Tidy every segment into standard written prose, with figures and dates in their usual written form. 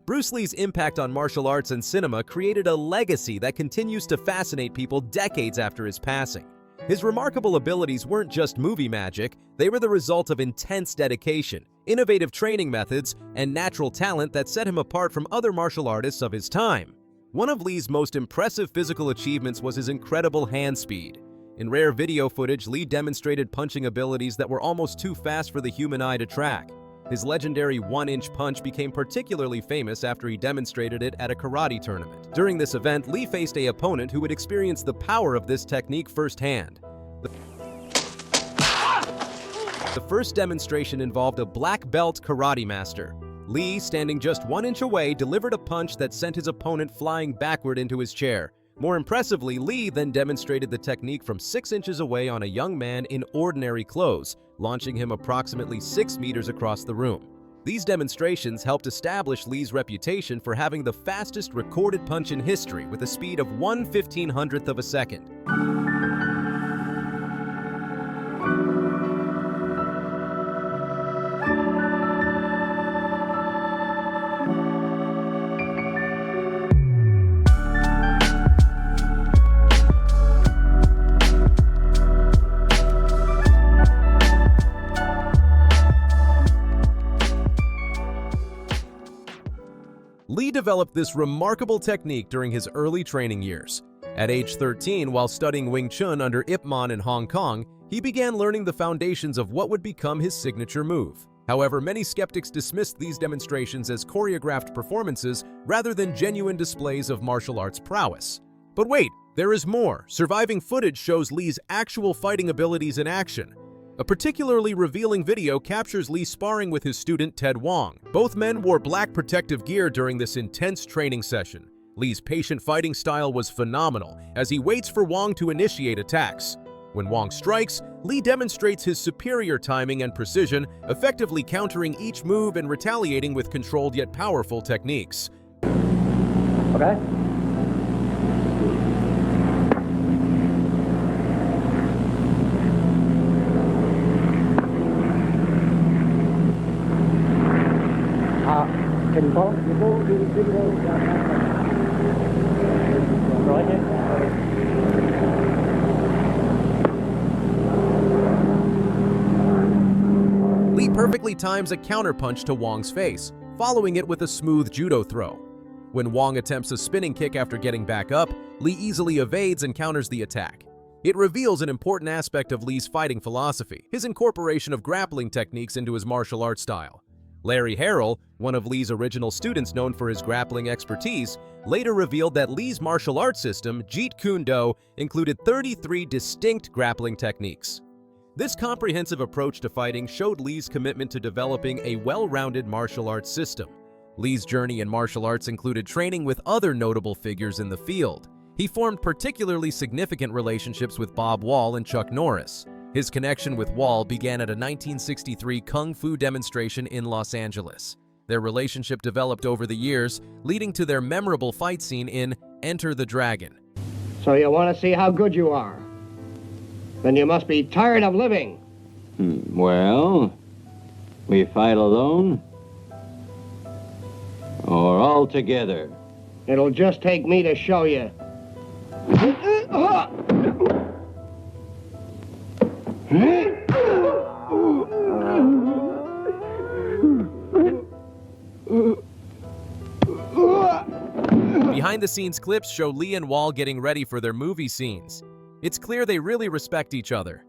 Bruce Lee's impact on martial arts and cinema created a legacy that continues to fascinate people decades after his passing. His remarkable abilities weren't just movie magic, they were the result of intense dedication, innovative training methods, and natural talent that set him apart from other martial artists of his time. One of Lee's most impressive physical achievements was his incredible hand speed. In rare video footage, Lee demonstrated punching abilities that were almost too fast for the human eye to track. His legendary one-inch punch became particularly famous after he demonstrated it at a karate tournament. During this event, Lee faced an opponent who would experience the power of this technique firsthand. The first demonstration involved a black belt karate master. Lee, standing just 1 inch away, delivered a punch that sent his opponent flying backward into his chair. More impressively, Lee then demonstrated the technique from 6 inches away on a young man in ordinary clothes, launching him approximately 6 meters across the room. These demonstrations helped establish Lee's reputation for having the fastest recorded punch in history with a speed of 1/1500th of a second. Lee developed this remarkable technique during his early training years. At age 13, while studying Wing Chun under Ip Man in Hong Kong, he began learning the foundations of what would become his signature move. However, many skeptics dismissed these demonstrations as choreographed performances rather than genuine displays of martial arts prowess. But wait, there is more. Surviving footage shows Lee's actual fighting abilities in action. A particularly revealing video captures Lee sparring with his student Ted Wong. Both men wore black protective gear during this intense training session. Lee's patient fighting style was phenomenal, as he waits for Wong to initiate attacks. When Wong strikes, Lee demonstrates his superior timing and precision, effectively countering each move and retaliating with controlled yet powerful techniques. Okay. Can you follow? Lee perfectly times a counterpunch to Wong's face, following it with a smooth judo throw. When Wong attempts a spinning kick after getting back up, Lee easily evades and counters the attack. It reveals an important aspect of Lee's fighting philosophy, his incorporation of grappling techniques into his martial arts style. Larry Harrell, one of Lee's original students known for his grappling expertise, later revealed that Lee's martial arts system, Jeet Kune, included 33 distinct grappling techniques. This comprehensive approach to fighting showed Lee's commitment to developing a well-rounded martial arts system. Lee's journey in martial arts included training with other notable figures in the field. He formed particularly significant relationships with Bob Wall and Chuck Norris. His connection with Wall began at a 1963 Kung Fu demonstration in Los Angeles. Their relationship developed over the years, leading to their memorable fight scene in Enter the Dragon. So you want to see how good you are? Then you must be tired of living. Well, we fight alone or all together? It'll just take me to show you. Behind-the-scenes clips show Lee and Wall getting ready for their movie scenes. It's clear they really respect each other.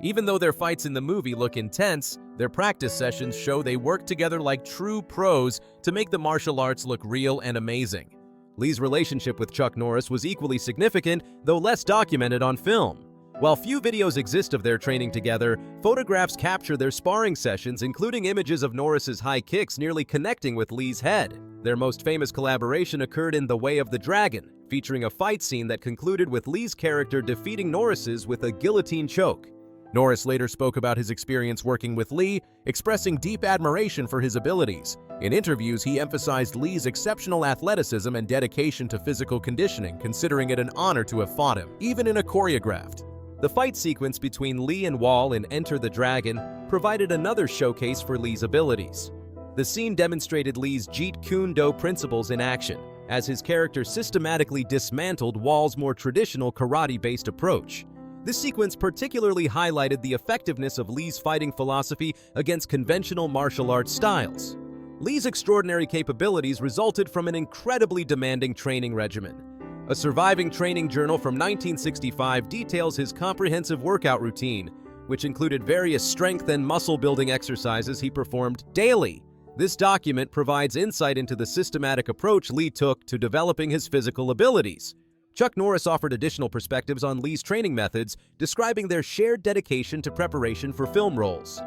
Even though their fights in the movie look intense, their practice sessions show they work together like true pros to make the martial arts look real and amazing. Lee's relationship with Chuck Norris was equally significant, though less documented on film. While few videos exist of their training together, photographs capture their sparring sessions, including images of Norris's high kicks nearly connecting with Lee's head. Their most famous collaboration occurred in The Way of the Dragon, featuring a fight scene that concluded with Lee's character defeating Norris's with a guillotine choke. Norris later spoke about his experience working with Lee, expressing deep admiration for his abilities. In interviews, he emphasized Lee's exceptional athleticism and dedication to physical conditioning, considering it an honor to have fought him, even in a choreographed. The fight sequence between Lee and Wall in Enter the Dragon provided another showcase for Lee's abilities. The scene demonstrated Lee's Jeet Kune Do principles in action, as his character systematically dismantled Wall's more traditional karate-based approach. This sequence particularly highlighted the effectiveness of Lee's fighting philosophy against conventional martial arts styles. Lee's extraordinary capabilities resulted from an incredibly demanding training regimen. A surviving training journal from 1965 details his comprehensive workout routine, which included various strength and muscle-building exercises he performed daily. This document provides insight into the systematic approach Lee took to developing his physical abilities. Chuck Norris offered additional perspectives on Lee's training methods, describing their shared dedication to preparation for film roles.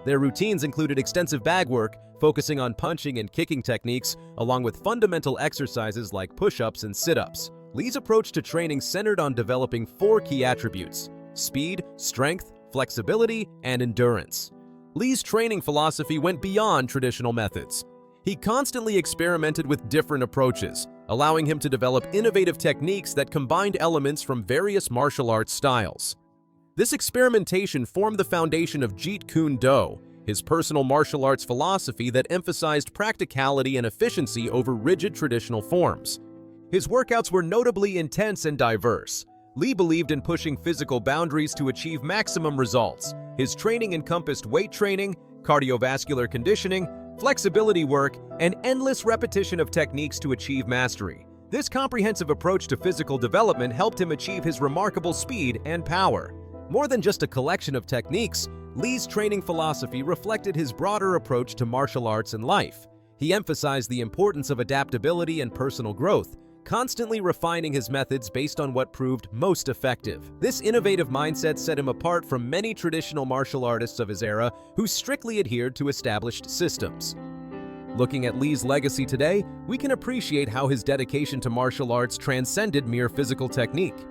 Their routines included extensive bag work, focusing on punching and kicking techniques, along with fundamental exercises like push-ups and sit-ups. Lee's approach to training centered on developing 4 key attributes: speed, strength, flexibility, and endurance. Lee's training philosophy went beyond traditional methods. He constantly experimented with different approaches, allowing him to develop innovative techniques that combined elements from various martial arts styles. This experimentation formed the foundation of Jeet Kune Do, his personal martial arts philosophy that emphasized practicality and efficiency over rigid traditional forms. His workouts were notably intense and diverse. Lee believed in pushing physical boundaries to achieve maximum results. His training encompassed weight training, cardiovascular conditioning, flexibility work, and endless repetition of techniques to achieve mastery. This comprehensive approach to physical development helped him achieve his remarkable speed and power. More than just a collection of techniques, Lee's training philosophy reflected his broader approach to martial arts and life. He emphasized the importance of adaptability and personal growth, constantly refining his methods based on what proved most effective. This innovative mindset set him apart from many traditional martial artists of his era who strictly adhered to established systems. Looking at Lee's legacy today, we can appreciate how his dedication to martial arts transcended mere physical technique.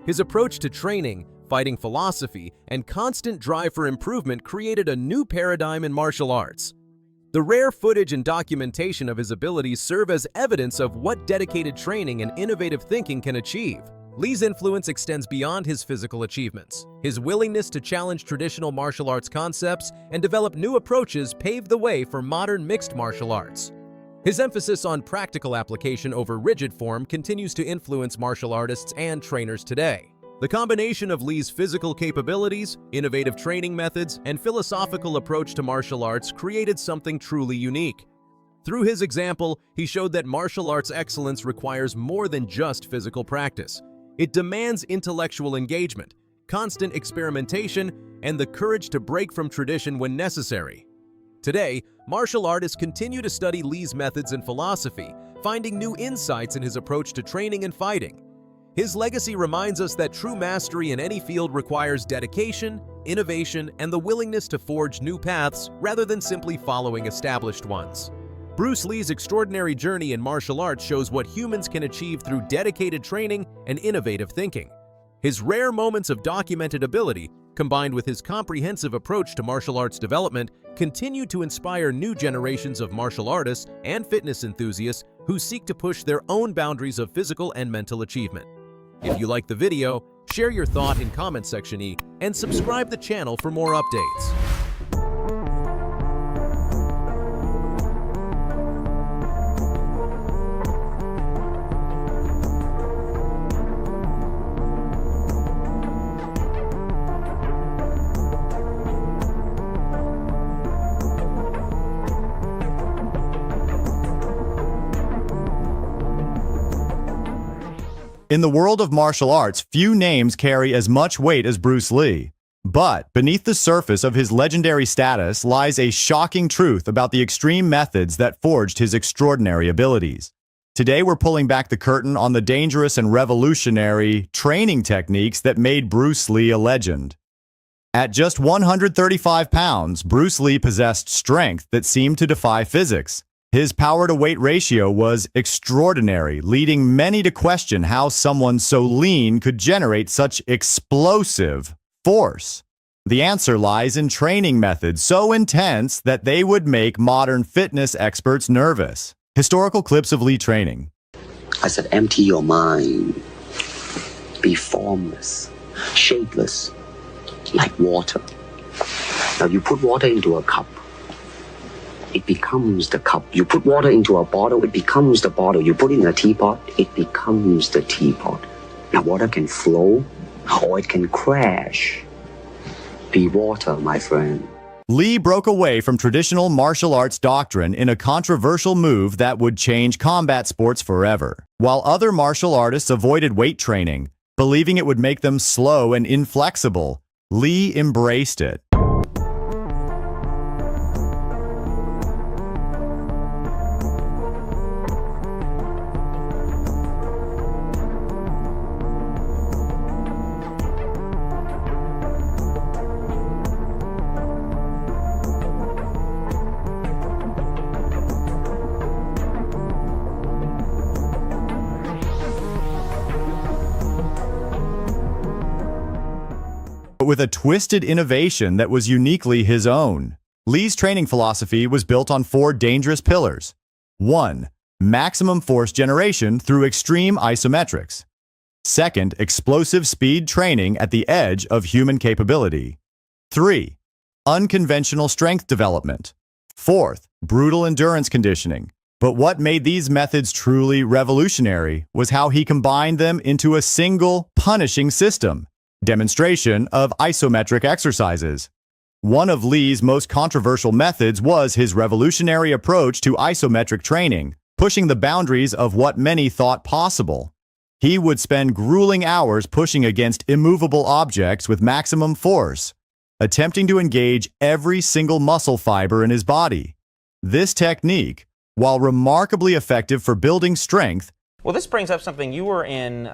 His approach to training, fighting philosophy, and constant drive for improvement created a new paradigm in martial arts. The rare footage and documentation of his abilities serve as evidence of what dedicated training and innovative thinking can achieve. Lee's influence extends beyond his physical achievements. His willingness to challenge traditional martial arts concepts and develop new approaches paved the way for modern mixed martial arts. His emphasis on practical application over rigid form continues to influence martial artists and trainers today. The combination of Lee's physical capabilities, innovative training methods, and philosophical approach to martial arts created something truly unique. Through his example, he showed that martial arts excellence requires more than just physical practice. It demands intellectual engagement, constant experimentation, and the courage to break from tradition when necessary. Today, martial artists continue to study Lee's methods and philosophy, finding new insights in his approach to training and fighting. His legacy reminds us that true mastery in any field requires dedication, innovation, and the willingness to forge new paths rather than simply following established ones. Bruce Lee's extraordinary journey in martial arts shows what humans can achieve through dedicated training and innovative thinking. His rare moments of documented ability, combined with his comprehensive approach to martial arts development, continue to inspire new generations of martial artists and fitness enthusiasts who seek to push their own boundaries of physical and mental achievement. If you like the video, share your thought in comment section E and subscribe the channel for more updates. In the world of martial arts, few names carry as much weight as Bruce Lee. But beneath the surface of his legendary status lies a shocking truth about the extreme methods that forged his extraordinary abilities. Today we're pulling back the curtain on the dangerous and revolutionary training techniques that made Bruce Lee a legend. At just 135 pounds, Bruce Lee possessed strength that seemed to defy physics. His power-to-weight ratio was extraordinary, leading many to question how someone so lean could generate such explosive force. The answer lies in training methods so intense that they would make modern fitness experts nervous. Historical clips of Lee training. I said, empty your mind. Be formless, shapeless, like water. Now you put water into a cup. it becomes the cup. You put water into a bottle, it becomes the bottle. You put it in a teapot, it becomes the teapot. Now, water can flow or it can crash. Be water, my friend. Lee broke away from traditional martial arts doctrine in a controversial move that would change combat sports forever. While other martial artists avoided weight training, believing it would make them slow and inflexible, Lee embraced it. With a twisted innovation that was uniquely his own. Lee's training philosophy was built on 4 dangerous pillars. 1. Maximum force generation through extreme isometrics. 2nd, explosive speed training at the edge of human capability. 3. Unconventional strength development. 4th, brutal endurance conditioning. But what made these methods truly revolutionary was how he combined them into a single, punishing system. Demonstration of isometric exercises. One of Lee's most controversial methods was his revolutionary approach to isometric training, pushing the boundaries of what many thought possible. He would spend grueling hours pushing against immovable objects with maximum force, attempting to engage every single muscle fiber in his body. This technique, while remarkably effective for building strength. Well, this brings up something. You were in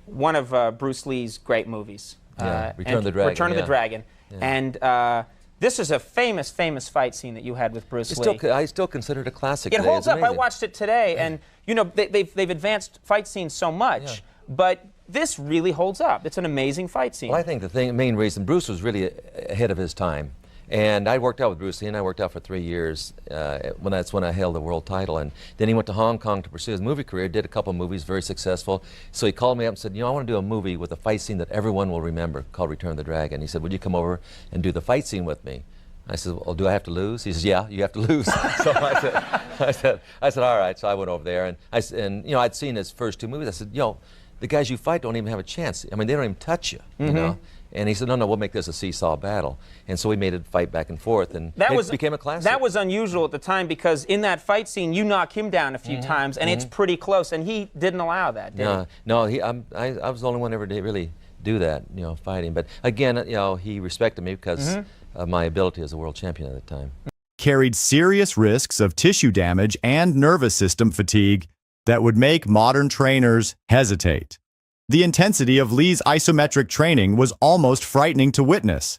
one of Bruce Lee's great movies. Return of the Dragon. Return of the Dragon. Yeah. And this is a famous fight scene that you had with Bruce Lee. I still consider it a classic. It today. holds It's up. I amazing. watched it today, and you know they've advanced fight scenes so much, but this really holds up. It's an amazing fight scene. Well, I think the main reason, Bruce was really ahead of his time. And I worked out with Bruce Lee, and I worked out for 3 years. That's when I held the world title. And then he went to Hong Kong to pursue his movie career, did a couple of movies, very successful. So he called me up and said, I want to do a movie with a fight scene that everyone will remember called Return of the Dragon. He said, would you come over and do the fight scene with me? I said, well, do I have to lose? He says, yeah, you have to lose. So I said, all right. So I went over there, and I'd seen his first 2 movies. I said, the guys you fight don't even have a chance. I mean, they don't even touch you, you know? And he said, no, we'll make this a seesaw battle. And so we made it fight back and forth, and it became a classic. That was unusual at the time, because in that fight scene, you knock him down a few times, and it's pretty close, and he didn't allow that, did he? No, I was the only one ever to really do that, fighting. But again, he respected me because of my ability as a world champion at the time. Carried serious risks of tissue damage and nervous system fatigue that would make modern trainers hesitate. The intensity of Lee's isometric training was almost frightening to witness.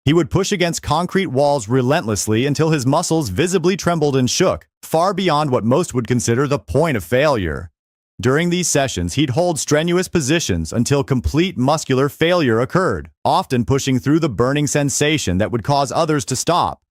He would push against concrete walls relentlessly until his muscles visibly trembled and shook, far beyond what most would consider the point of failure. During these sessions, he'd hold strenuous positions until complete muscular failure occurred, often pushing through the burning sensation that would cause others to stop.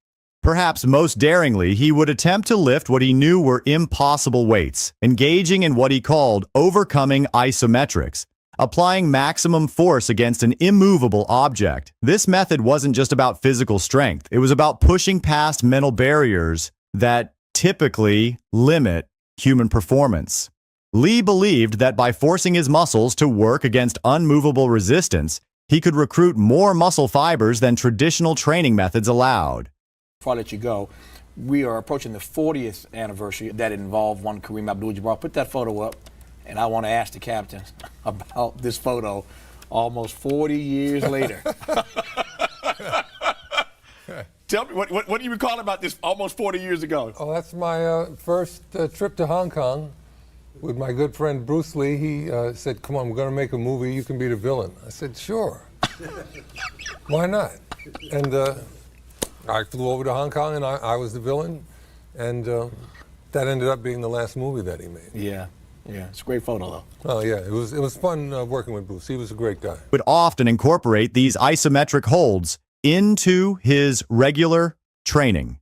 Perhaps most daringly, he would attempt to lift what he knew were impossible weights, engaging in what he called overcoming isometrics, applying maximum force against an immovable object. This method wasn't just about physical strength. It was about pushing past mental barriers that typically limit human performance. Lee believed that by forcing his muscles to work against unmovable resistance, he could recruit more muscle fibers than traditional training methods allowed. Before I let you go, we are approaching the 40th anniversary that involved one Kareem Abdul-Jabbar. Put that photo up. And I want to ask the captain about this photo almost 40 years later. Tell me, what do you recall about this almost 40 years ago? Oh, that's my first trip to Hong Kong with my good friend Bruce Lee. He said, come on, we're going to make a movie. You can be the villain. I said, sure. Why not? And I flew over to Hong Kong, and I was the villain. And that ended up being the last movie that he made. Yeah. Yeah, it's a great photo, though. Oh, yeah, it was fun working with Bruce. He was a great guy. Would often incorporate these isometric holds into his regular training,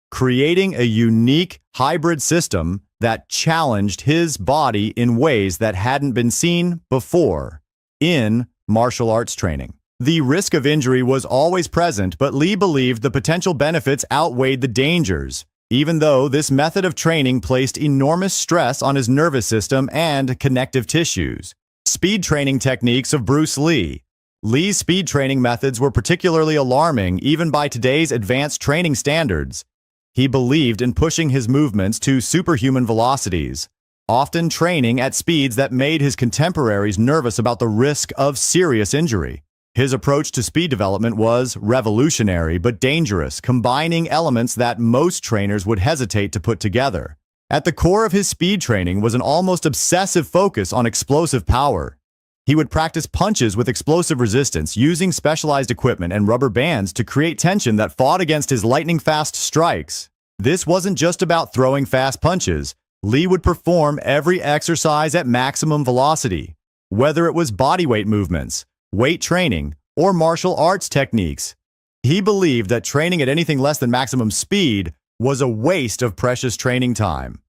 creating a unique hybrid system that challenged his body in ways that hadn't been seen before in martial arts training. The risk of injury was always present, but Lee believed the potential benefits outweighed the dangers. even though this method of training placed enormous stress on his nervous system and connective tissues. Speed training techniques of Bruce Lee. Lee's speed training methods were particularly alarming even by today's advanced training standards. He believed in pushing his movements to superhuman velocities, often training at speeds that made his contemporaries nervous about the risk of serious injury. His approach to speed development was revolutionary but dangerous, combining elements that most trainers would hesitate to put together. At the core of his speed training was an almost obsessive focus on explosive power. He would practice punches with explosive resistance, using specialized equipment and rubber bands to create tension that fought against his lightning-fast strikes. This wasn't just about throwing fast punches. Lee would perform every exercise at maximum velocity, whether it was bodyweight movements, weight training, or martial arts techniques. He believed that training at anything less than maximum speed was a waste of precious training time.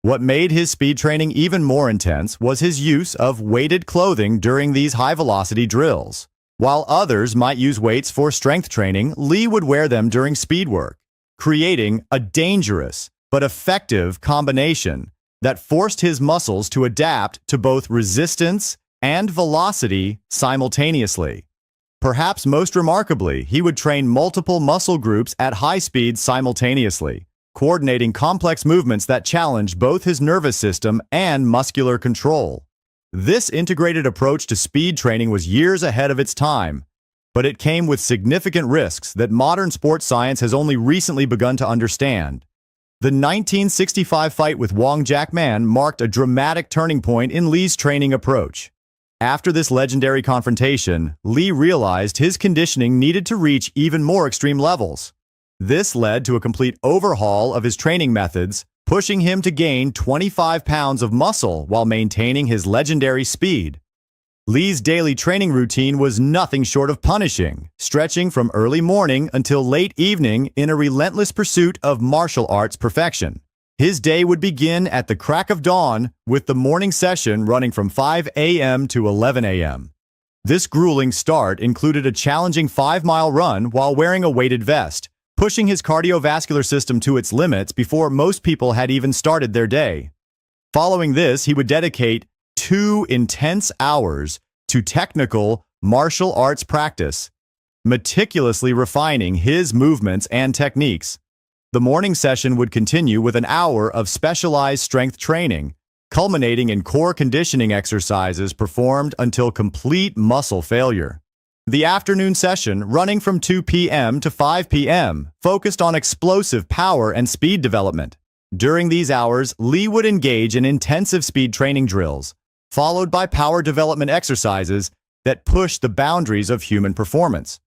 What made his speed training even more intense was his use of weighted clothing during these high-velocity drills. While others might use weights for strength training, Lee would wear them during speed work, creating a dangerous but effective combination that forced his muscles to adapt to both resistance and velocity simultaneously. Perhaps most remarkably, he would train multiple muscle groups at high speeds simultaneously, coordinating complex movements that challenged both his nervous system and muscular control. This integrated approach to speed training was years ahead of its time, but it came with significant risks that modern sports science has only recently begun to understand. The 1965 fight with Wong Jack Man marked a dramatic turning point in Lee's training approach. After this legendary confrontation, Lee realized his conditioning needed to reach even more extreme levels. This led to a complete overhaul of his training methods, pushing him to gain 25 pounds of muscle while maintaining his legendary speed. Lee's daily training routine was nothing short of punishing, stretching from early morning until late evening in a relentless pursuit of martial arts perfection. His day would begin at the crack of dawn, with the morning session running from 5 a.m. to 11 a.m. This grueling start included a challenging 5-mile run while wearing a weighted vest, pushing his cardiovascular system to its limits before most people had even started their day. Following this, he would dedicate 2 intense hours to technical martial arts practice, meticulously refining his movements and techniques. The morning session would continue with an hour of specialized strength training, culminating in core conditioning exercises performed until complete muscle failure. The afternoon session, running from 2 p.m. to 5 p.m., focused on explosive power and speed development. During these hours, Lee would engage in intensive speed training drills, followed by power development exercises that pushed the boundaries of human performance.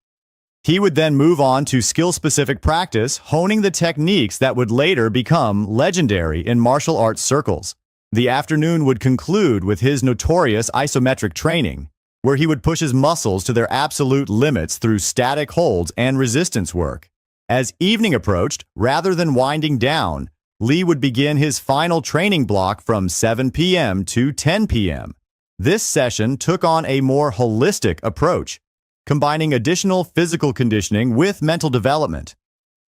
He would then move on to skill-specific practice, honing the techniques that would later become legendary in martial arts circles. The afternoon would conclude with his notorious isometric training, where he would push his muscles to their absolute limits through static holds and resistance work. As evening approached, rather than winding down, Lee would begin his final training block from 7 p.m. to 10 p.m. This session took on a more holistic approach, combining additional physical conditioning with mental development.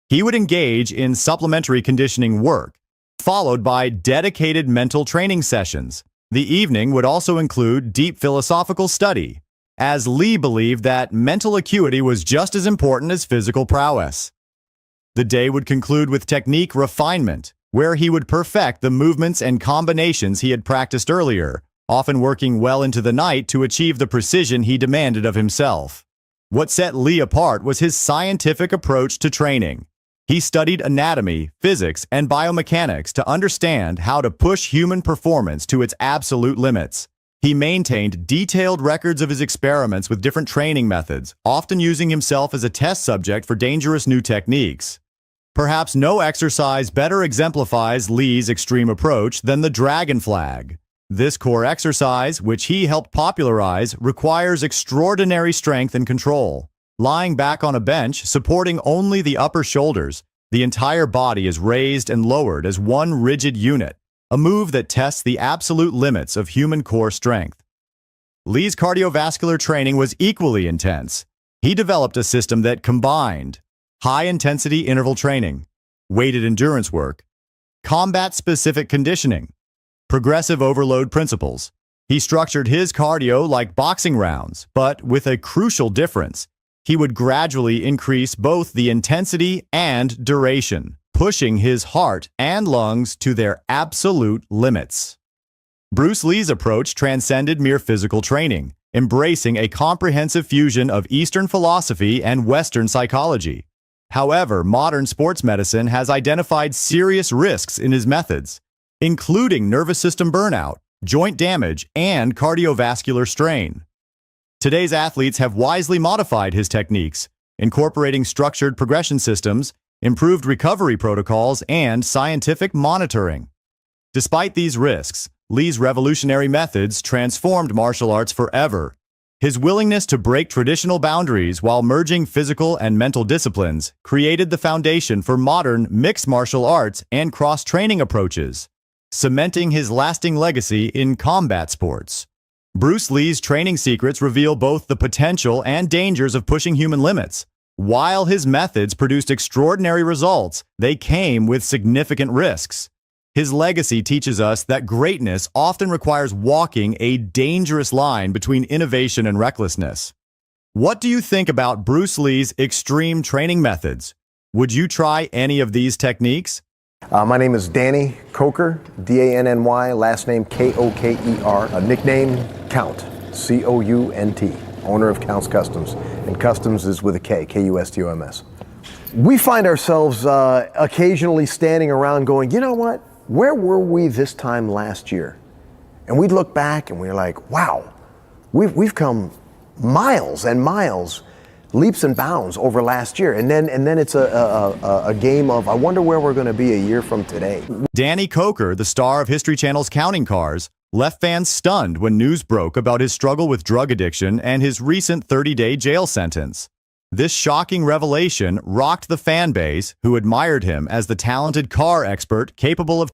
He would engage in supplementary conditioning work, followed by dedicated mental training sessions. The evening would also include deep philosophical study, as Lee believed that mental acuity was just as important as physical prowess. The day would conclude with technique refinement, where he would perfect the movements and combinations he had practiced earlier, often working well into the night to achieve the precision he demanded of himself. What set Lee apart was his scientific approach to training. He studied anatomy, physics, and biomechanics to understand how to push human performance to its absolute limits. He maintained detailed records of his experiments with different training methods, often using himself as a test subject for dangerous new techniques. Perhaps no exercise better exemplifies Lee's extreme approach than the dragon flag. This core exercise, which he helped popularize, requires extraordinary strength and control. Lying back on a bench, supporting only the upper shoulders, the entire body is raised and lowered as one rigid unit, a move that tests the absolute limits of human core strength. Lee's cardiovascular training was equally intense. He developed a system that combined high-intensity interval training, weighted endurance work, combat-specific conditioning, progressive overload principles. He structured his cardio like boxing rounds, but with a crucial difference. He would gradually increase both the intensity and duration, pushing his heart and lungs to their absolute limits. Bruce Lee's approach transcended mere physical training, embracing a comprehensive fusion of Eastern philosophy and Western psychology. However, modern sports medicine has identified serious risks in his methods, including nervous system burnout, joint damage, and cardiovascular strain. Today's athletes have wisely modified his techniques, incorporating structured progression systems, improved recovery protocols, and scientific monitoring. Despite these risks, Lee's revolutionary methods transformed martial arts forever. His willingness to break traditional boundaries while merging physical and mental disciplines created the foundation for modern mixed martial arts and cross-training approaches, cementing his lasting legacy in combat sports. Bruce Lee's training secrets reveal both the potential and dangers of pushing human limits. While his methods produced extraordinary results, they came with significant risks. His legacy teaches us that greatness often requires walking a dangerous line between innovation and recklessness. What do you think about Bruce Lee's extreme training methods? Would you try any of these techniques? My name is Danny Coker, D-A-N-N-Y, last name K-O-K-E-R, nickname Count, C-O-U-N-T, owner of Count's Customs, and Customs is with a K, K-U-S-T-O-M-S. We find ourselves occasionally standing around going, you know what, where were we this time last year? And we'd look back and we're like, wow, we've come miles and miles, leaps and bounds over last year. And then it's a game of, I wonder where we're going to be a year from today. Danny Coker, the star of History Channel's Counting Cars, left fans stunned when news broke about his struggle with drug addiction and his recent 30-day jail sentence. This shocking revelation rocked the fan base, who admired him as the talented car expert capable of